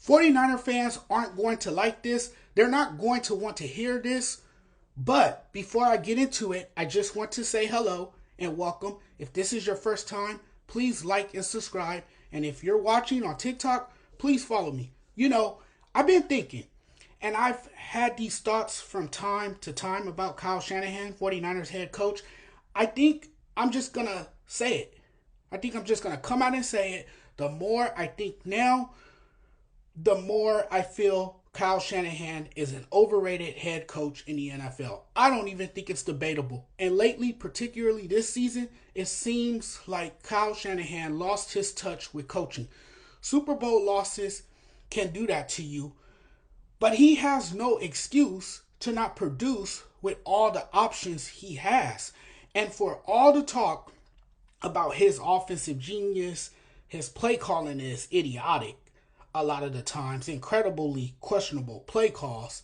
49er fans aren't going to like this. They're not going to want to hear this. But before I get into it, I just want to say hello and welcome. If this is your first time, please like and subscribe. And if you're watching on TikTok, please follow me. I've been thinking, and I've had these thoughts from time to time about Kyle Shanahan, 49ers head coach. I think I'm just going to say it. I think I'm just going to come out and say it. The more I think now, the more I feel Kyle Shanahan is an overrated head coach in the NFL. I don't even think it's debatable. And lately, particularly this season, it seems like Kyle Shanahan lost his touch with coaching. Super Bowl losses can do that to you, but he has no excuse to not produce with all the options he has. And for all the talk about his offensive genius, his play calling is idiotic a lot of the times, incredibly questionable play calls.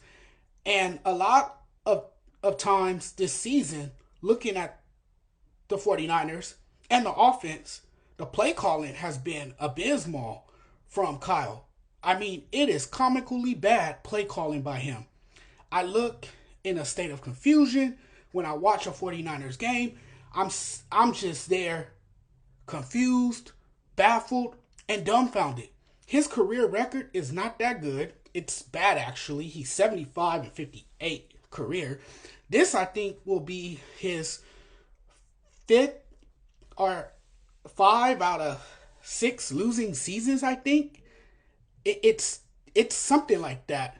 And a lot of times this season, looking at the 49ers and the offense, the play calling has been abysmal from Kyle. I mean, it is comically bad play calling by him. I look in a state of confusion when I watch a 49ers game. I'm just there confused, baffled, and dumbfounded. His career record is not that good. It's bad, actually. He's 75-58 career. This, I think, will be his fifth or 5 out of 6 losing seasons, I think. It's something like that.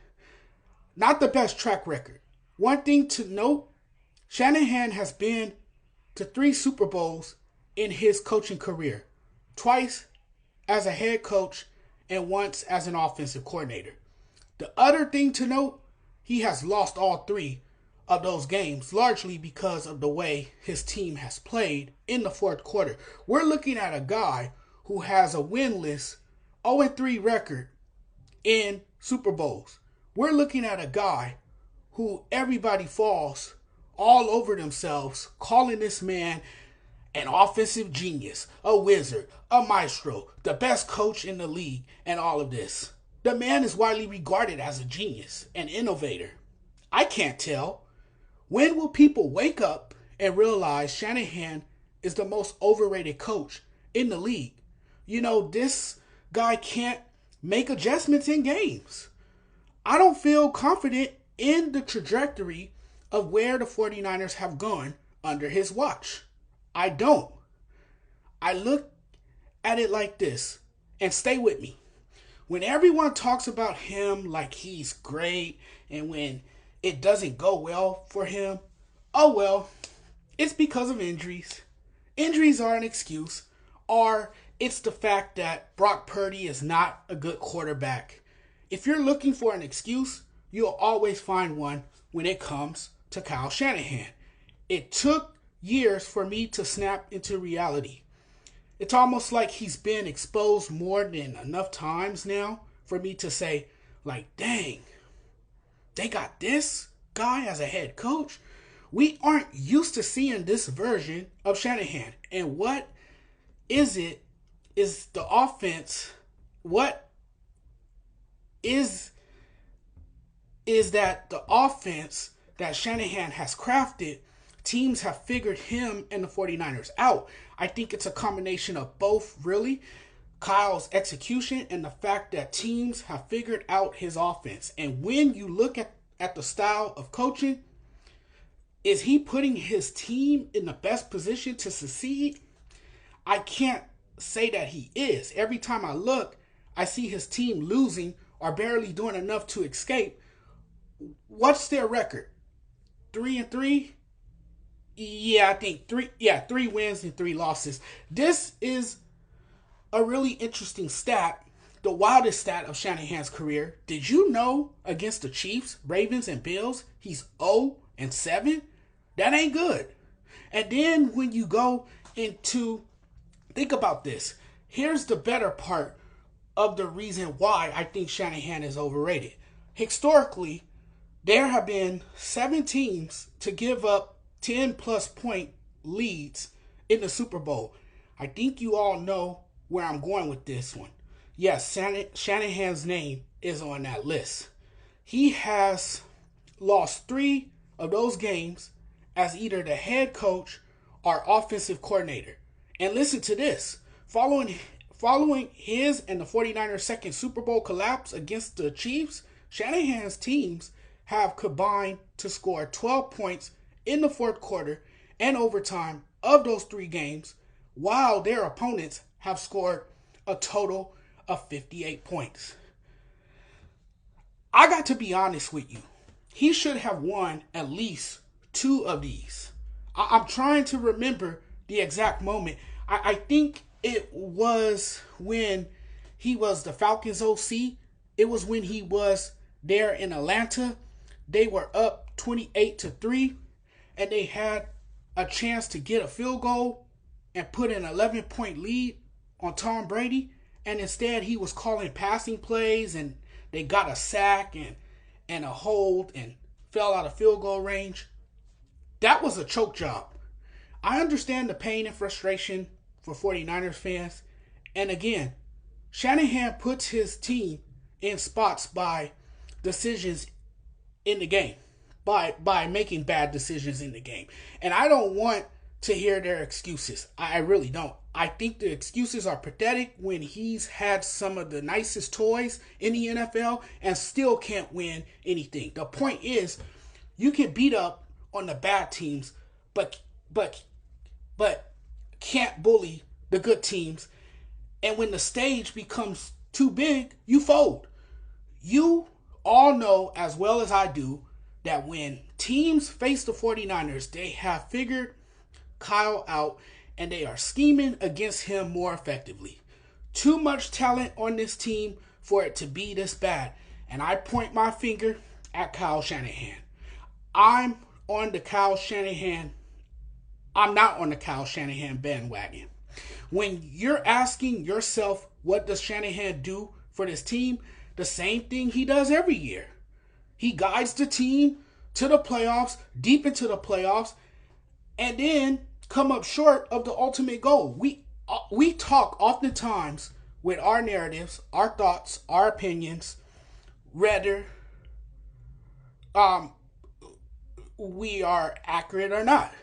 Not the best track record. One thing to note, Shanahan has been to 3 Super Bowls in his coaching career. Twice as a head coach and once as an offensive coordinator. The other thing to note, he has lost all 3 of those games, largely because of the way his team has played in the fourth quarter. We're looking at a guy who has a winless 0-3 record in Super Bowls. We're looking at a guy who everybody falls all over themselves, calling this man an offensive genius, a wizard, a maestro, the best coach in the league, and all of this. The man is widely regarded as a genius, an innovator. I can't tell. When will people wake up and realize Shanahan is the most overrated coach in the league? This guy can't make adjustments in games. I don't feel confident in the trajectory of where the 49ers have gone under his watch. I don't. I look at it like this, and stay with me. When everyone talks about him like he's great, and when it doesn't go well for him, oh well, it's because of injuries. Injuries are an excuse, or it's the fact that Brock Purdy is not a good quarterback. If you're looking for an excuse, you'll always find one when it comes to Kyle Shanahan. It took years for me to snap into reality. It's almost like he's been exposed more than enough times now for me to say, like, dang, they got this guy as a head coach. We aren't used to seeing this version of Shanahan. And what is it? Is the offense? What is that the offense that Shanahan has crafted? Teams have figured him and the 49ers out. I think it's a combination of both, really. Kyle's execution and the fact that teams have figured out his offense. And when you look at the style of coaching, is he putting his team in the best position to succeed? I can't say that he is. Every time I look, I see his team losing or barely doing enough to escape. What's their record? 3-3? Yeah, I think 3 wins and 3 losses. This is a really interesting stat, the wildest stat of Shanahan's career. Did you know against the Chiefs, Ravens, and Bills, he's 0-7? That ain't good. And then when you go into, think about this. Here's the better part of the reason why I think Shanahan is overrated. Historically, there have been 7 teams to give up 10 plus point leads in the Super Bowl. I think you all know where I'm going with this one. yes, Shanahan's name is on that list. He has lost 3 of those games as either the head coach or offensive coordinator. And listen to this. Following his and the 49ers' second Super Bowl collapse against the Chiefs, Shanahan's teams have combined to score 12 points in the fourth quarter and overtime of those 3 games, while their opponents have scored a total of 58 points. I got to be honest with you. He should have won at least 2 of these. I'm trying to remember the exact moment. I think it was when he was the Falcons OC. It was when he was there in Atlanta. They were up 28-3, and they had a chance to get a field goal and put an 11-point lead on Tom Brady. And instead, he was calling passing plays, and they got a sack and a hold and fell out of field goal range. That was a choke job. I understand the pain and frustration for 49ers fans. And again, Shanahan puts his team in spots by decisions in the game, by making bad decisions in the game. And I don't want to hear their excuses. I really don't. I think the excuses are pathetic when he's had some of the nicest toys in the NFL and still can't win anything. The point is, you can beat up on the bad teams, but can't bully the good teams. And when the stage becomes too big, you fold. You all know as well as I do that when teams face the 49ers, they have figured Kyle out and they are scheming against him more effectively. Too much talent on this team for it to be this bad. And I point my finger at Kyle Shanahan. I'm not on the Kyle Shanahan bandwagon. When you're asking yourself, what does Shanahan do for this team? The same thing he does every year. He guides the team to the playoffs, deep into the playoffs, and then come up short of the ultimate goal. We talk oftentimes with our narratives, our thoughts, our opinions, whether we are accurate or not.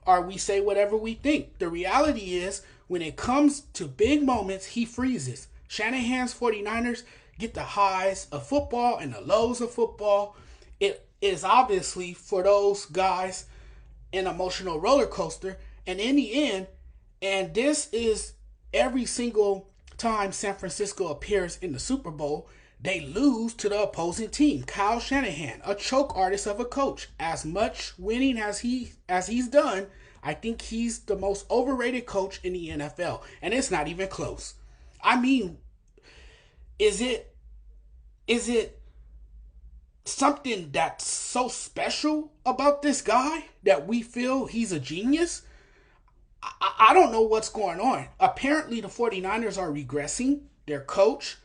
Or we say whatever we think. The reality is, when it comes to big moments, he freezes. Shanahan's 49ers get the highs of football and the lows of football. It is obviously, for those guys, an emotional roller coaster. And in the end, and this is every single time San Francisco appears in the Super Bowl, they lose to the opposing team. Kyle Shanahan, a choke artist of a coach. As much winning as he's done, I think he's the most overrated coach in the NFL. And it's not even close. I mean, is it something that's so special about this guy that we feel he's a genius? I don't know what's going on. Apparently, the 49ers are regressing. Their coach,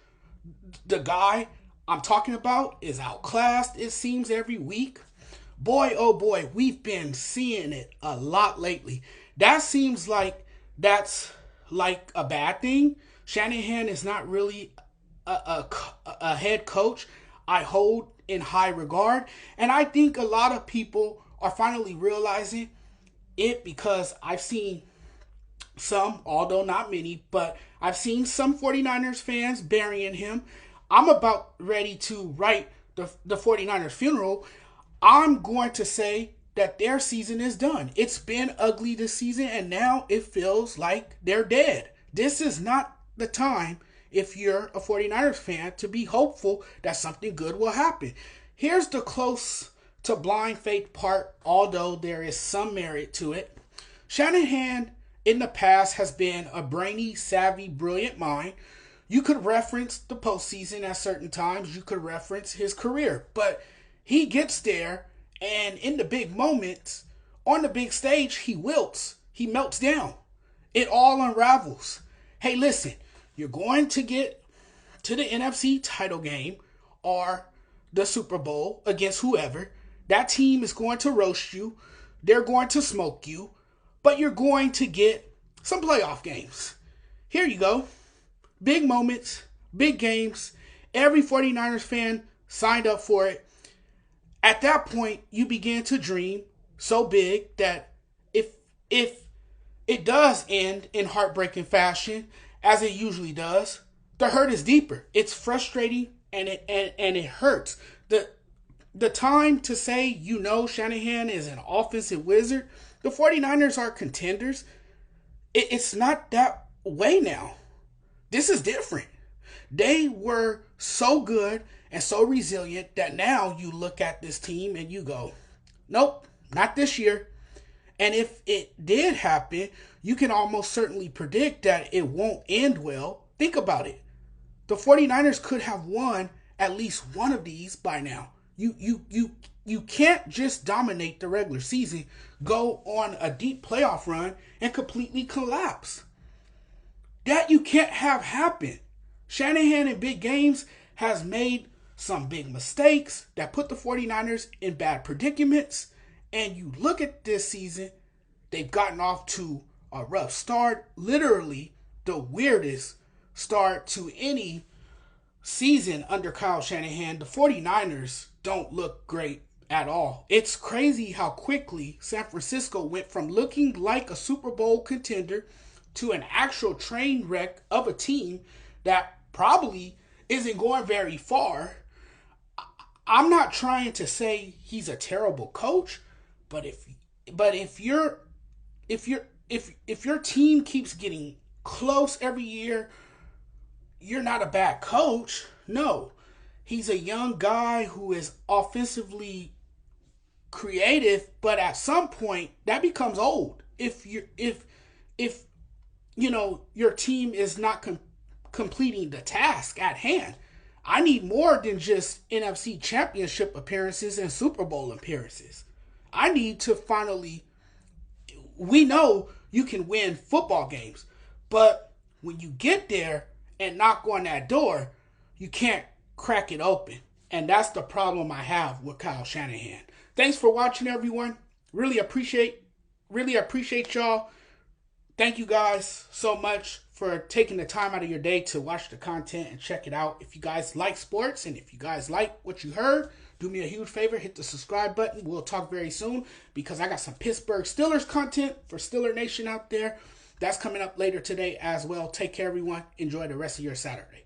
the guy I'm talking about, is outclassed, it seems, every week. Boy, oh boy, we've been seeing it a lot lately. That seems like that's like a bad thing. Shanahan is not really a head coach I hold in high regard. And I think a lot of people are finally realizing it, because I've seen some, although not many, but I've seen some 49ers fans burying him. I'm about ready to write the 49ers funeral. I'm going to say that their season is done. It's been ugly this season, and now it feels like they're dead. This is not the time, if you're a 49ers fan, to be hopeful that something good will happen. Here's the close to blind faith part, although there is some merit to it. Shanahan in the past has been a brainy, savvy, brilliant mind. You could reference the postseason at certain times. You could reference his career. But he gets there, and in the big moments, on the big stage, he wilts. He melts down. It all unravels. Hey, listen, you're going to get to the NFC title game or the Super Bowl against whoever. That team is going to roast you. They're going to smoke you. But you're going to get some playoff games. Here you go. big moments, big games. Every 49ers fan signed up for it. At that point, you begin to dream so big that if it does end in heartbreaking fashion, as it usually does, the hurt is deeper. It's frustrating and it hurts. The time to say Shanahan is an offensive wizard, the 49ers are contenders. It's not that way now. This is different. They were so good and so resilient that now you look at this team and you go, nope, not this year. And if it did happen, you can almost certainly predict that it won't end well. Think about it. The 49ers could have won at least one of these by now. You can't just dominate the regular season, go on a deep playoff run, and completely collapse. That you can't have happen. Shanahan in big games has made some big mistakes that put the 49ers in bad predicaments. And you look at this season, they've gotten off to a rough start. Literally the weirdest start to any season under Kyle Shanahan. The 49ers don't look great at all. It's crazy how quickly San Francisco went from looking like a Super Bowl contender to an actual train wreck of a team that probably isn't going very far. I'm not trying to say he's a terrible coach, but if your team keeps getting close every year, you're not a bad coach. No. He's a young guy who is offensively creative, but at some point that becomes old. If your team is not completing the task at hand. I need more than just NFC championship appearances and Super Bowl appearances. I need to finally, we know you can win football games, but when you get there and knock on that door, you can't crack it open. And that's the problem I have with Kyle Shanahan. Thanks for watching, everyone. Really appreciate y'all. Thank you guys so much for taking the time out of your day to watch the content and check it out. If you guys like sports and if you guys like what you heard, do me a huge favor, hit the subscribe button. We'll talk very soon because I got some Pittsburgh Steelers content for Steeler Nation out there. That's coming up later today as well. Take care, everyone. Enjoy the rest of your Saturday.